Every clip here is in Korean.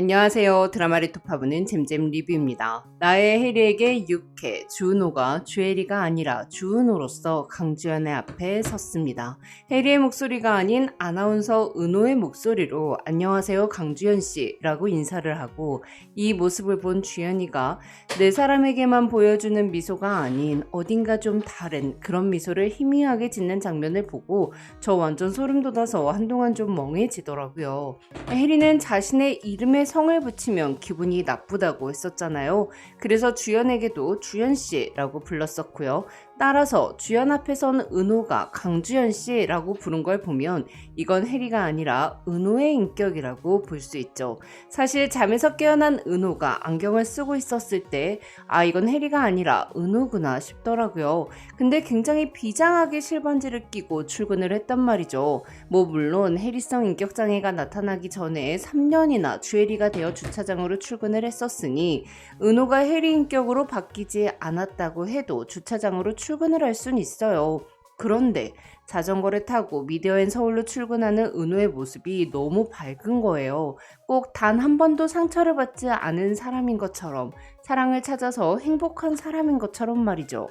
안녕하세요. 드라마를 톱파보는 잼잼 리뷰입니다. 나의 해리에게 6회 주은호가 주혜리가 아니라 주은호로서 강주연의 앞에 섰습니다. 해리의 목소리가 아닌 아나운서 은호의 목소리로 안녕하세요 강주연씨 라고 인사를 하고, 이 모습을 본 주연이가 내 사람에게만 보여주는 미소가 아닌 어딘가 좀 다른 그런 미소를 희미하게 짓는 장면을 보고 저 완전 소름 돋아서 한동안 좀 멍해지더라고요. 해리는 자신의 이름에 성을 붙이면 기분이 나쁘다고 했었잖아요. 그래서 주연에게도 주연씨라고 불렀었고요. 따라서 주연 앞에 선 은호가 강주연씨라고 부른 걸 보면 이건 해리가 아니라 은호의 인격이라고 볼 수 있죠. 사실 잠에서 깨어난 은호가 안경을 쓰고 있었을 때 이건 해리가 아니라 은호구나 싶더라고요. 근데 굉장히 비장하게 실반지를 끼고 출근을 했단 말이죠. 물론 해리성 인격장애가 나타나기 전에 3년이나 주혜리가 되어 주차장으로 출근을 했었으니 은호가 해리 인격으로 바뀌지 않았다고 해도 주차장으로 출근을 할 순 있어요. 그런데 자전거를 타고 미디어앤 서울로 출근하는 은호의 모습이 너무 밝은 거예요. 꼭 단 한 번도 상처를 받지 않은 사람인 것처럼, 사랑을 찾아서 행복한 사람인 것처럼 말이죠.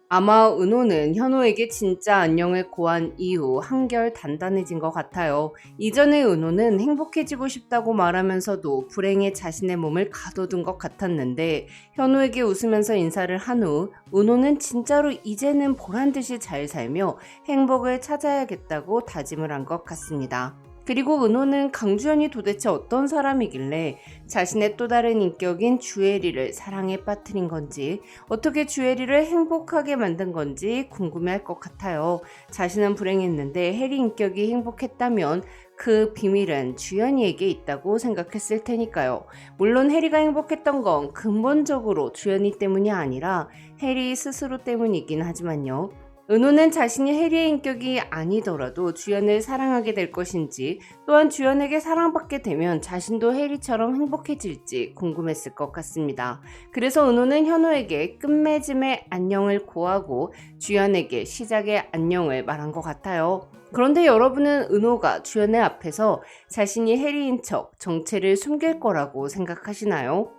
아마 은호는 현호에게 진짜 안녕을 고한 이후 한결 단단해진 것 같아요. 이전에 은호는 행복해지고 싶다고 말하면서도 불행에 자신의 몸을 가둬둔 것 같았는데, 현호에게 웃으면서 인사를 한 후 은호는 진짜로 이제는 보란듯이 잘 살며 행복을 찾아야겠다고 다짐을 한 것 같습니다. 그리고 은호는 강주연이 도대체 어떤 사람이길래 자신의 또 다른 인격인 주혜리를 사랑에 빠뜨린 건지, 어떻게 주혜리를 행복하게 만든 건지 궁금해할 것 같아요. 자신은 불행했는데 해리 인격이 행복했다면 그 비밀은 주연이에게 있다고 생각했을 테니까요. 물론 해리가 행복했던 건 근본적으로 주연이 때문이 아니라 해리 스스로 때문이긴 하지만요. 은호는 자신이 해리의 인격이 아니더라도 주연을 사랑하게 될 것인지, 또한 주연에게 사랑받게 되면 자신도 해리처럼 행복해질지 궁금했을 것 같습니다. 그래서 은호는 현호에게 끝맺음의 안녕을 고하고 주연에게 시작의 안녕을 말한 것 같아요. 그런데 여러분은 은호가 주연의 앞에서 자신이 해리인 척 정체를 숨길 거라고 생각하시나요?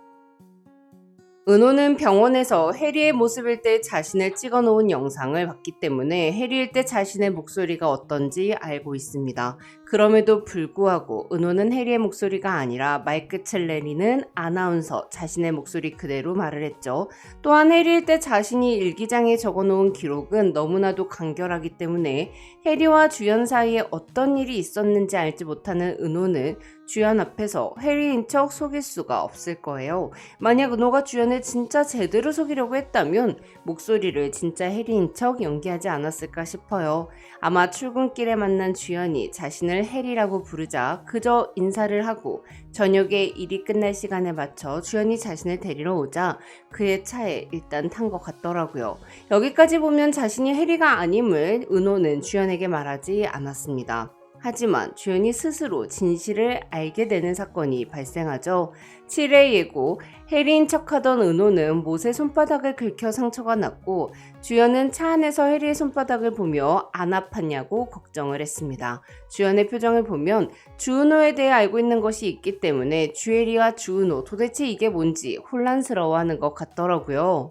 은호는 병원에서 해리의 모습일 때 자신을 찍어놓은 영상을 봤기 때문에 해리일 때 자신의 목소리가 어떤지 알고 있습니다. 그럼에도 불구하고 은호는 해리의 목소리가 아니라 말끝을 내리는 아나운서 자신의 목소리 그대로 말을 했죠. 또한 해리일 때 자신이 일기장에 적어놓은 기록은 너무나도 간결하기 때문에 해리와 주연 사이에 어떤 일이 있었는지 알지 못하는 은호는 주연 앞에서 해리인 척 속일 수가 없을 거예요. 만약 은호가 주연을 진짜 제대로 속이려고 했다면 목소리를 진짜 해리인 척 연기하지 않았을까 싶어요. 아마 출근길에 만난 주연이 자신을 해리라고 부르자 그저 인사를 하고 저녁에 일이 끝날 시간에 맞춰 주연이 자신을 데리러 오자 그의 차에 일단 탄 것 같더라고요. 여기까지 보면 자신이 해리가 아님을 은호는 주연에게 말하지 않았습니다. 하지만 주연이 스스로 진실을 알게 되는 사건이 발생하죠. 7회 예고, 해리인 척하던 은호는 못에 손바닥을 긁혀 상처가 났고, 주연은 차 안에서 해리의 손바닥을 보며 안 아팠냐고 걱정을 했습니다. 주연의 표정을 보면 주은호에 대해 알고 있는 것이 있기 때문에 주혜리와 주은호 도대체 이게 뭔지 혼란스러워하는 것 같더라고요.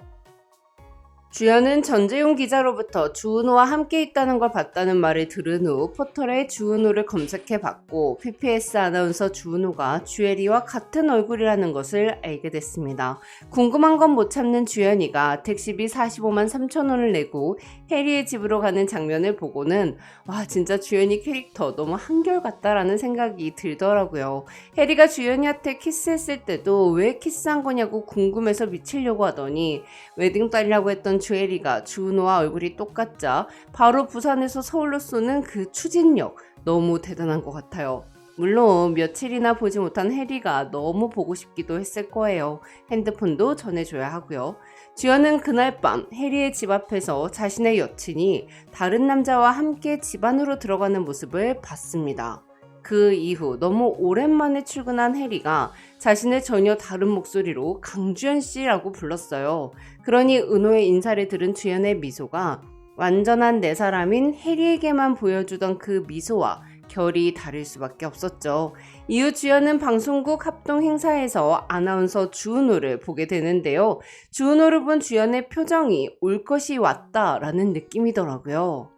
주연은 전재용 기자로부터 주은호와 함께 있다는 걸 봤다는 말을 들은 후 포털에 주은호를 검색해봤고 PPS 아나운서 주은호가 주혜리와 같은 얼굴이라는 것을 알게 됐습니다. 궁금한 건 못 참는 주연이가 택시비 45만 3천 원을 내고 해리의 집으로 가는 장면을 보고는 와, 진짜 주연이 캐릭터 너무 한결같다라는 생각이 들더라고요. 해리가 주연이한테 키스했을 때도 왜 키스한 거냐고 궁금해서 미치려고 하더니 웨딩달이라고 했던 주혜리가 주은호와 얼굴이 똑같자 바로 부산에서 서울로 쏘는 그 추진력, 너무 대단한 것 같아요. 물론 며칠이나 보지 못한 해리가 너무 보고 싶기도 했을 거예요. 핸드폰도 전해줘야 하고요. 주연은 그날 밤 해리의 집 앞에서 자신의 여친이 다른 남자와 함께 집 안으로 들어가는 모습을 봤습니다. 그 이후 너무 오랜만에 출근한 해리가 자신을 전혀 다른 목소리로 강주연 씨라고 불렀어요. 그러니 은호의 인사를 들은 주연의 미소가 완전한 내 사람인 해리에게만 보여주던 그 미소와 결이 다를 수밖에 없었죠. 이후 주연은 방송국 합동 행사에서 아나운서 주은호를 보게 되는데요. 주은호를 본 주연의 표정이 올 것이 왔다라는 느낌이더라고요.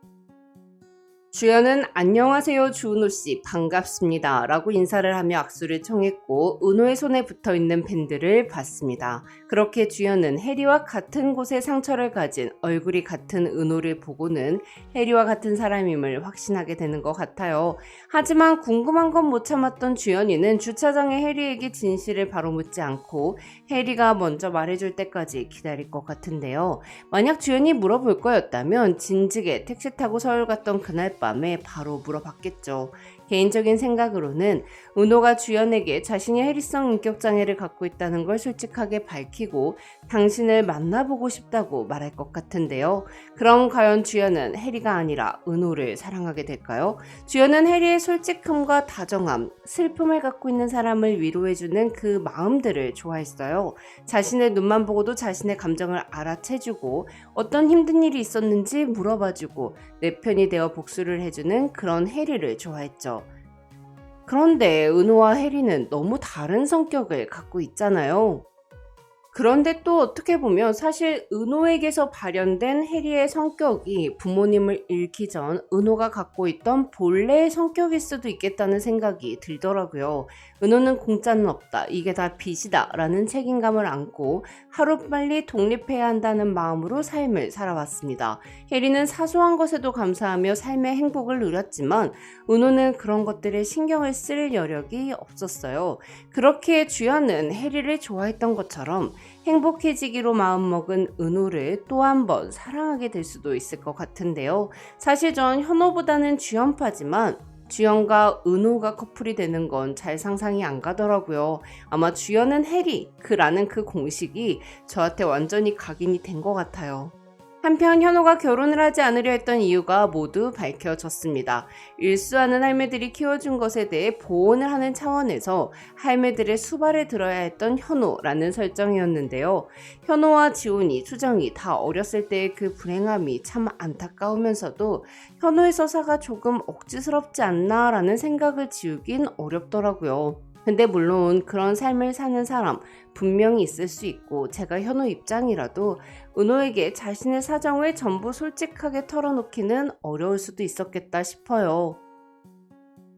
주연은 안녕하세요 주은호씨 반갑습니다 라고 인사를 하며 악수를 청했고 은호의 손에 붙어있는 밴드를 봤습니다. 그렇게 주연은 해리와 같은 곳에 상처를 가진 얼굴이 같은 은호를 보고는 해리와 같은 사람임을 확신하게 되는 것 같아요. 하지만 궁금한 건 못 참았던 주연이는 주차장에 해리에게 진실을 바로 묻지 않고 해리가 먼저 말해줄 때까지 기다릴 것 같은데요. 만약 주연이 물어볼 거였다면 진즉에 택시 타고 서울 갔던 그날 밤에 바로 물어봤겠죠. 개인적인 생각으로는 은호가 주연에게 자신이 해리성 인격장애를 갖고 있다는 걸 솔직하게 밝히고 당신을 만나보고 싶다고 말할 것 같은데요. 그럼 과연 주연은 해리가 아니라 은호를 사랑하게 될까요? 주연은 해리의 솔직함과 다정함, 슬픔을 갖고 있는 사람을 위로해주는 그 마음들을 좋아했어요. 자신의 눈만 보고도 자신의 감정을 알아채주고 어떤 힘든 일이 있었는지 물어봐주고 내 편이 되어 복수를 해주는 그런 해리를 좋아했죠. 그런데 은호와 해리는 너무 다른 성격을 갖고 있잖아요. 그런데 또 어떻게 보면 사실 은호에게서 발현된 해리의 성격이 부모님을 잃기 전 은호가 갖고 있던 본래의 성격일 수도 있겠다는 생각이 들더라고요. 은호는 공짜는 없다. 이게 다 빚이다. 라는 책임감을 안고 하루빨리 독립해야 한다는 마음으로 삶을 살아왔습니다. 해리는 사소한 것에도 감사하며 삶의 행복을 누렸지만 은호는 그런 것들에 신경을 쓸 여력이 없었어요. 그렇게 주연은 해리를 좋아했던 것처럼 행복해지기로 마음먹은 은호를 또 한 번 사랑하게 될 수도 있을 것 같은데요. 사실 전 현호보다는 주연파지만 주연과 은호가 커플이 되는 건 잘 상상이 안 가더라고요. 아마 주연은 해리, 그라는 그 공식이 저한테 완전히 각인이 된 것 같아요. 한편 현호가 결혼을 하지 않으려 했던 이유가 모두 밝혀졌습니다. 일수하는 할매들이 키워준 것에 대해 보온을 하는 차원에서 할매들의 수발을 들어야 했던 현호라는 설정이었는데요. 현호와 지훈이, 수정이 다 어렸을 때의 그 불행함이 참 안타까우면서도 현호의 서사가 조금 억지스럽지 않나 라는 생각을 지우긴 어렵더라고요. 근데 물론 그런 삶을 사는 사람 분명히 있을 수 있고 제가 현호 입장이라도 은호에게 자신의 사정을 전부 솔직하게 털어놓기는 어려울 수도 있었겠다 싶어요.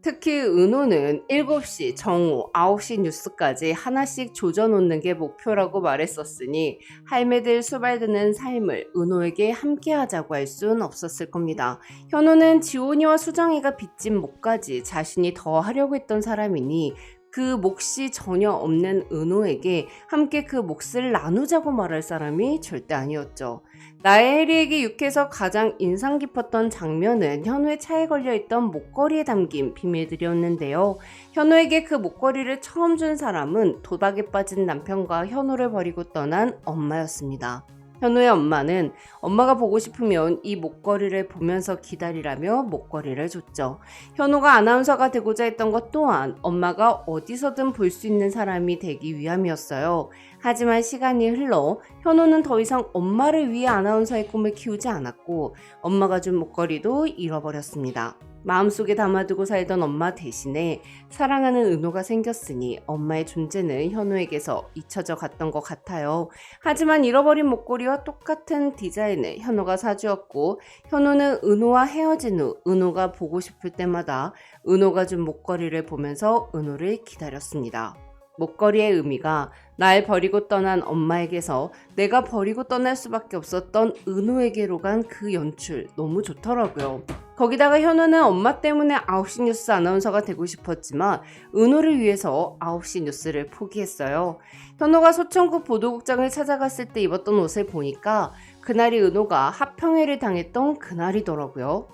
특히 은호는 7시, 정오, 9시 뉴스까지 하나씩 조져놓는 게 목표라고 말했었으니 할매들 수발드는 삶을 은호에게 함께하자고 할 순 없었을 겁니다. 현호는 지훈이와 수정이가 빚진 몫까지 자신이 더 하려고 했던 사람이니 그 몫이 전혀 없는 은호에게 함께 그 몫을 나누자고 말할 사람이 절대 아니었죠. 나의 해리에게 육해서 가장 인상 깊었던 장면은 현우의 차에 걸려있던 목걸이에 담긴 비밀들이었는데요. 현우에게 그 목걸이를 처음 준 사람은 도박에 빠진 남편과 현우를 버리고 떠난 엄마였습니다. 현우의 엄마는 엄마가 보고 싶으면 이 목걸이를 보면서 기다리라며 목걸이를 줬죠. 현우가 아나운서가 되고자 했던 것 또한 엄마가 어디서든 볼 수 있는 사람이 되기 위함이었어요. 하지만 시간이 흘러 현우는 더 이상 엄마를 위해 아나운서의 꿈을 키우지 않았고 엄마가 준 목걸이도 잃어버렸습니다. 마음속에 담아두고 살던 엄마 대신에 사랑하는 은호가 생겼으니 엄마의 존재는 현우에게서 잊혀져 갔던 것 같아요. 하지만 잃어버린 목걸이와 똑같은 디자인을 현우가 사주었고 현우는 은호와 헤어진 후 은호가 보고 싶을 때마다 은호가 준 목걸이를 보면서 은호를 기다렸습니다. 목걸이의 의미가 날 버리고 떠난 엄마에게서 내가 버리고 떠날 수밖에 없었던 은호에게로 간 그 연출 너무 좋더라고요. 거기다가 현우는 엄마 때문에 9시 뉴스 아나운서가 되고 싶었지만 은호를 위해서 9시 뉴스를 포기했어요. 현우가 소천구 보도국장을 찾아갔을 때 입었던 옷을 보니까 그날이 은호가 합평회를 당했던 그날이더라고요.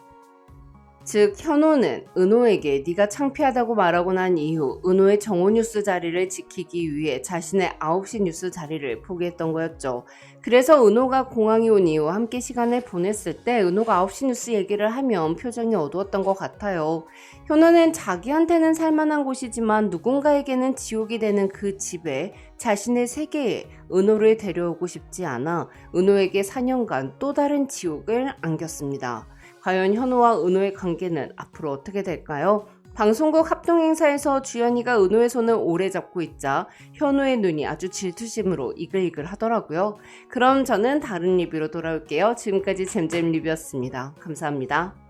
즉 현우는 은호에게 네가 창피하다고 말하고 난 이후 은호의 정오뉴스 자리를 지키기 위해 자신의 9시 뉴스 자리를 포기했던 거였죠. 그래서 은호가 공항에 온 이후 함께 시간을 보냈을 때 은호가 9시 뉴스 얘기를 하면 표정이 어두웠던 것 같아요. 현우는 자기한테는 살만한 곳이지만 누군가에게는 지옥이 되는 그 집에 자신의 세계에 은호를 데려오고 싶지 않아 은호에게 4년간 또 다른 지옥을 안겼습니다. 과연 현우와 은호의 관계는 앞으로 어떻게 될까요? 방송국 합동행사에서 주연이가 은호의 손을 오래 잡고 있자 현우의 눈이 아주 질투심으로 이글이글 하더라고요. 그럼 저는 다른 리뷰로 돌아올게요. 지금까지 잼잼 리뷰였습니다. 감사합니다.